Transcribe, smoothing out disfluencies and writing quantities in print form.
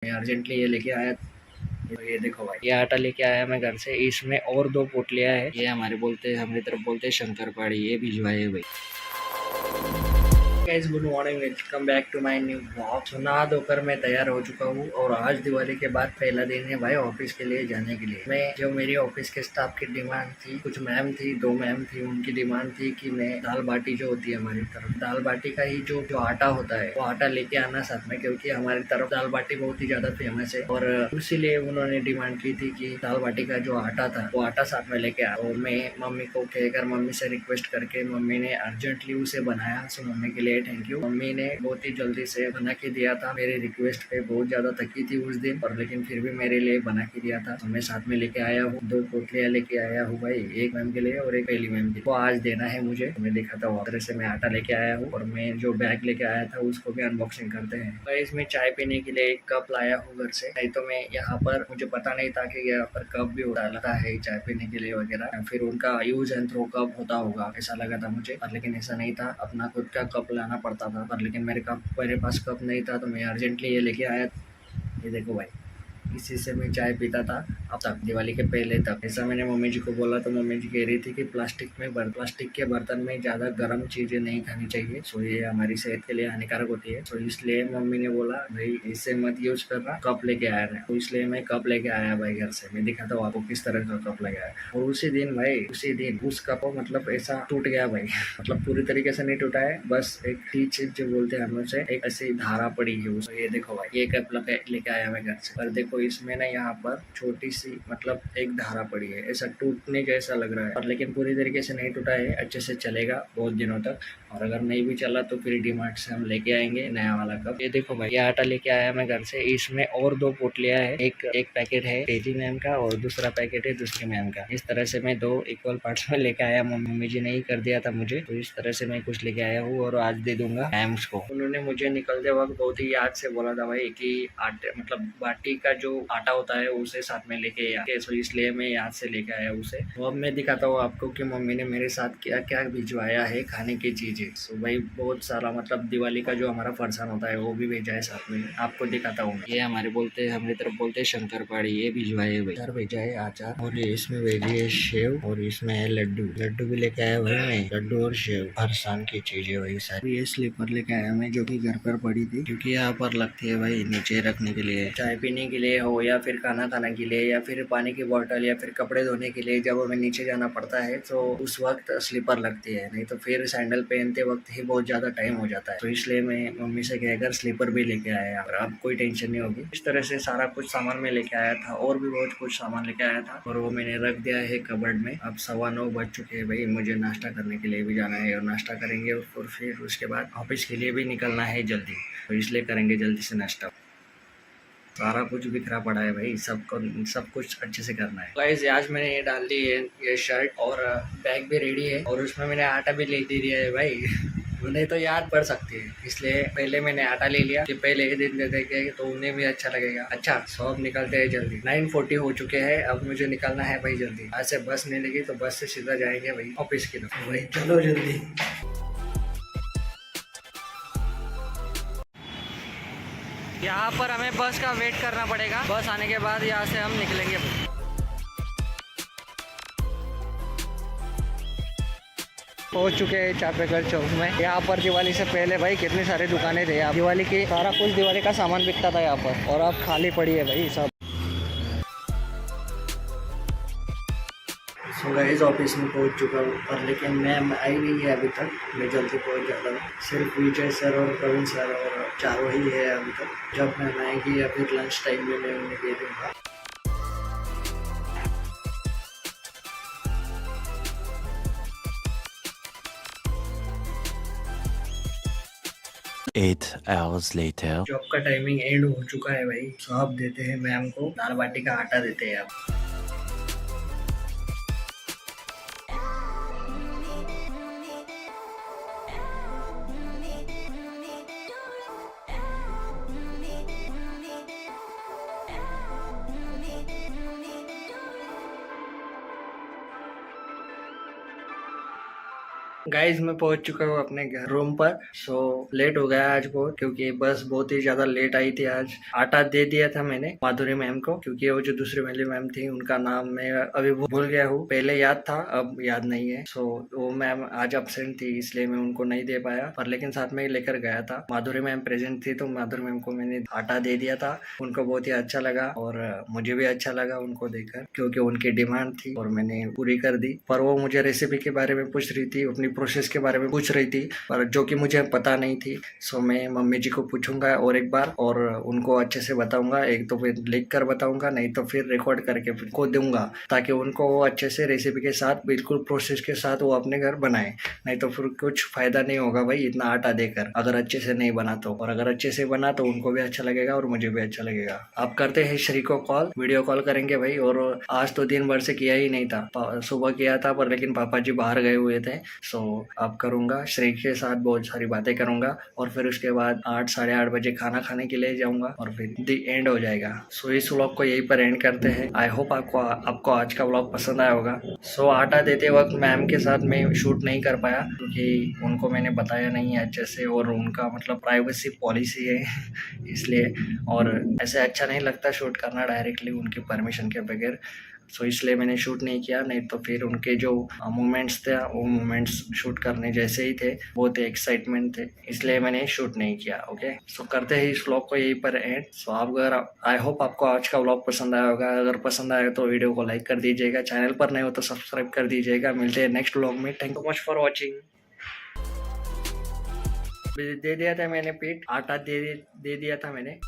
मैं अर्जेंटली ये लेके आया। ये देखो भाई, ये आटा लेके आया मैं घर से। इसमें और 2 पोटलियां है। ये हमारे बोलते हैं, हमारी तरफ बोलते हैं शंकरपाड़ी। ये भिजवाए भाई। Guys good morning, welcome back to my new blog. तो नहा धोकर मैं तैयार हो चुका हूँ और आज दिवाली के बाद पहला दिन है भाई ऑफिस के लिए जाने के लिए। मैं जो मेरी ऑफिस के स्टाफ की डिमांड थी, कुछ मैम थी, 2 मैम थी, उनकी डिमांड थी कि मैं दाल बाटी जो होती है हमारी तरफ, दाल बाटी का ही जो जो आटा होता है वो आटा लेके आना साथ में, क्योंकि हमारी तरफ दाल बाटी बहुत ही ज्यादा फेमस है। और इसीलिए उन्होंने डिमांड की थी कि दाल बाटी का जो आटा था वो आटा साथ में लेके आ। और मैं मम्मी को कहकर, मम्मी से रिक्वेस्ट करके मम्मी ने अर्जेंटली उसे बनाया। सो मम्मी के लिए थैंक यू। मम्मी ने बहुत ही जल्दी से बना के दिया था मेरे रिक्वेस्ट पे। बहुत ज्यादा थकी थी उस दिन पर, लेकिन फिर भी मेरे लिए बना के दिया था। तो मैं साथ में लेके आया हूँ, 2 पोटलियां लेके आया हूँ भाई, एक मैम के लिए और एक पहली मैम के लिए। वो आज देना है मुझे। तो मैं देखा था वो तरह से मैं आटा लेके आया हूँ और मैं जो बैग लेके आया था उसको भी अनबॉक्सिंग करते हैं। तो इसमें चाय पीने के लिए एक कप लाया हूँ घर से। नहीं तो मैं यहाँ पर, मुझे पता नहीं था कि यहाँ पर कप भी डालता है चाय पीने के लिए वगैरह, फिर उनका यूज एंड थ्रो कप होता होगा ऐसा लगा था मुझे। पर लेकिन ऐसा नहीं था, अपना खुद का कप लाना पड़ता था। पर लेकिन मेरे पास कप नहीं था, तो मैं अर्जेंटली ये लेके आया। ये देखो भाई, इसी से मैं चाय पीता था अब तक, दिवाली के पहले तक। ऐसा मैंने मम्मी जी को बोला तो मम्मी जी कह रही थी कि प्लास्टिक के बर्तन में ज़्यादा गर्म चीज़ें नहीं खानी चाहिए। सो ये हमारी सेहत के लिए हानिकारक होती है। तो इसलिए मम्मी ने बोला भाई इससे मत यूज करना, कप लेके आया है। तो इसलिए मैं कप लेके आया भाई घर से। मैं दिखाता हूँ आपको किस तरह का कप लेके आया। और उसी दिन भाई, उसी दिन उस कप मतलब ऐसा टूट गया भाई मतलब पूरी तरीके से नहीं टूटा है, बस एक टीच जो बोलते हैं हम लोग से, एक ऐसी धारा पड़ी है उस। ये देखो भाई, ये कप लेके आया मैं घर से। पर देखो इसमें ना यहाँ पर छोटी सी मतलब एक धारा पड़ी है, ऐसा टूटने जैसा लग रहा है। और लेकिन पूरी तरीके से नहीं टूटा है, अच्छे से चलेगा बहुत दिनों तक। और अगर नहीं भी चला तो फिर डीमार्ट से हम लेके आएंगे नया वाला कप। ये देखो भाई, ये आटा लेके आया मैं घर से। इसमें और 2 पोटलियां है। एक पैकेट है पहली मैम का और दूसरा पैकेट है दूसरी मैम का। इस तरह से मैं 2 इक्वल पार्ट्स में लेके आया। मम्मी जी ने ही कर दिया था मुझे, तो इस तरह से मैं कुछ लेके आया हूँ और आज दे दूंगा मैम्स को। उन्होंने मुझे निकलते वक्त बहुत ही याद से बोला था भाई कि आटे मतलब बाटी का जो आटा होता है उसे साथ में लेके आया। तो इसलिए मैं याद से लेके आया उसे। तो अब मैं दिखाता हूँ आपको कि मम्मी ने मेरे साथ क्या क्या भिजवाया है खाने की चीजें। तो भाई बहुत सारा मतलब दिवाली का जो हमारा फरसान होता है वो भी भेजा है साथ में, आपको दिखाता हूँ। ये हमारे बोलते हैं, हमारी तरफ बोलते हैं शंकरपाड़ी। ये भिजवाए भाई, अचार भेजा है आचार, और ये इसमें भेजी है सेव, और इसमें है लड्डू। लड्डू भी लेके आया भाई मैं, लड्डू और सेव, फरसान की चीजें वही सारी। ये स्लीपर लेके आया मैं जो कि घर पर पड़ी थी, क्योंकि यहाँ पर लगती है भाई नीचे रखने के लिए, चाय पीने के लिए हो या फिर खाना खाने के लिए या फिर पानी की बोतल या फिर कपड़े धोने के लिए। जब हमें नीचे जाना पड़ता है तो उस वक्त स्लीपर लगती है, नहीं तो फिर सैंडल पहनते वक्त ही बहुत ज्यादा टाइम हो जाता है। तो इसलिए मैं मम्मी से कहकर स्लीपर भी लेके आया। और अब कोई टेंशन नहीं होगी। इस तरह से सारा कुछ सामान में लेके आया था, और भी बहुत कुछ सामान लेके आया था, और वो मैंने रख दिया है कबर्ड में। अब 9:15 बज चुके हैं भाई, मुझे नाश्ता करने के लिए भी जाना है और नाश्ता करेंगे और फिर उसके बाद ऑफिस के लिए भी निकलना है जल्दी। तो इसलिए करेंगे जल्दी से नाश्ता। सारा कुछ बिखरा पड़ा है भाई, सब कुछ अच्छे से करना है। गाइस आज मैंने ये डाल दी है, ये शर्ट, और बैग भी रेडी है, और उसमें मैंने आटा भी ले दे दिया है भाई उन्हें तो याद पड़ सकती है, इसलिए पहले मैंने आटा ले लिया कि पहले ही दिन दे देंगे तो उन्हें भी अच्छा लगेगा। अच्छा सब निकलते हैं जल्दी, 9:40 हो चुके हैं। अब मुझे निकलना है भाई जल्दी। आज से बस मिलेगी तो बस से सीधा जाएंगे भाई ऑफिस की तरफ। भाई चलो जल्दी। यहाँ पर हमें बस का वेट करना पड़ेगा। बस आने के बाद यहाँ से हम निकलेंगे। पहुंच चुके हैं चापेकर चौक में। यहाँ पर दिवाली से पहले भाई कितनी सारी दुकानें थे। यहाँ दिवाली की सारा कुछ दिवाली का सामान बिकता था यहाँ पर, और अब खाली पड़ी है भाई सब। गाइस ऑफिस में पहुंच चुका हूँ, पर लेकिन मैम आई नहीं है अभी तक। मैं जल्दी पहुंच जाता हूँ। सिर्फ विजय सर और प्रवीण सर और चारों ही है अभी तक। जब मैम आएगी या फिर लंच टाइम में मैं उन्हें दे दूँगा। 8 hours later. जॉब का टाइमिंग एंड हो चुका है भाई। तो आप देते हैं मैम को दाल बाटी का आटा देते हैं आप। गाइज मैं पहुंच चुका हूँ अपने घर रूम पर। सो लेट हो गया आज बहुत, क्योंकि बस बहुत ही ज्यादा लेट आई थी आज। आटा दे दिया था मैंने माधुरी मैम को, क्योंकि वो जो दूसरी वाली मैम थी उनका नाम मैं अभी भूल गया हूँ। पहले याद था, अब याद नहीं है। सो वो मैम आज अब्सेंट थी, इसलिए मैं उनको नहीं दे पाया, पर लेकिन साथ में ही लेकर गया था। माधुरी मैम प्रेजेंट थी तो माधुरी मैम को मैंने आटा दे दिया था। उनको बहुत ही अच्छा लगा और मुझे भी अच्छा लगा उनको देकर, क्योंकि उनकी डिमांड थी और मैंने पूरी कर दी। पर वो मुझे रेसिपी के बारे में पूछ रही थी, अपनी प्रोसेस के बारे में पूछ रही थी, पर जो कि मुझे पता नहीं थी। सो मैं मम्मी जी को पूछूंगा और एक बार, और उनको अच्छे से बताऊंगा। एक तो फिर लिख कर बताऊंगा, नहीं तो फिर रिकॉर्ड करके उनको दूंगा, ताकि उनको वो अच्छे से रेसिपी के साथ बिल्कुल प्रोसेस के साथ वो अपने घर बनाए। नहीं तो फिर कुछ फायदा नहीं होगा भाई इतना आटा देकर, अगर अच्छे से नहीं बना तो। और अगर अच्छे से बना तो उनको भी अच्छा लगेगा और मुझे भी अच्छा लगेगा। आप करते हैं श्री को कॉल, वीडियो कॉल करेंगे भाई। और आज तो दिन भर से किया ही नहीं था, सुबह किया था, पर लेकिन पापा जी बाहर गए हुए थे। सो अब करूंगा, श्री के साथ बहुत सारी बातें करूंगा, और फिर उसके बाद 8 साढ़े 8 बजे खाना खाने के लिए जाऊंगा, और फिर दी एंड हो जाएगा। सो इस व्लॉग को यहीं पर एंड करते हैं। आई होप आपको आज का व्लॉग पसंद आया होगा। सो आटा देते वक्त मैम के साथ मैं शूट नहीं कर पाया, क्योंकि उनको मैंने बताया नहीं है अच्छे से, और उनका मतलब प्राइवेसी पॉलिसी है इसलिए। और ऐसे अच्छा नहीं लगता शूट करना डायरेक्टली उनकी परमिशन के बगैर। सो इसलिए मैंने शूट नहीं किया, नहीं तो फिर उनके जो मोमेंट्स थे वो मोमेंट्स शूट करने जैसे ही थे, बहुत ही एक्साइटमेंट थे, इसलिए मैंने शूट नहीं किया। ओके, सो करते हैं इस व्लॉग को यहीं पर एंड। सो आप अगर आई होप आपको आज का व्लॉग पसंद आया होगा। अगर पसंद आया तो वीडियो को लाइक कर दीजिएगा, चैनल पर नहीं हो तो सब्सक्राइब कर दीजिएगा। मिलते हैं नेक्स्ट व्लॉग में। Thank you much for watching. दे दिया था मैंने पीठ, आटा दे दिया था मैंने।